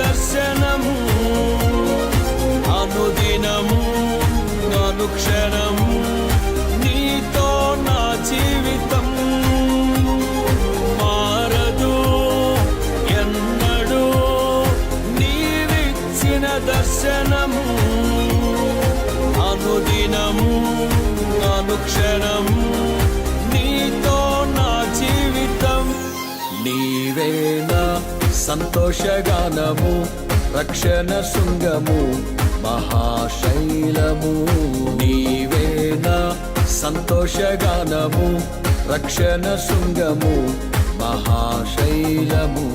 దర్శనము అనుదినము అనుక్షణము నీతో నా జీవితం మారదు ఎన్నడూ నీవిచ్చిన దర్శనము అనుదినము అనుక్షణము నీతో నా జీవితం నీవేనా సంతోషగానము రక్షణ శృంగము మహాశైలము నీవేనా సంతోషగానము రక్షణ శృంగము మహాశైలము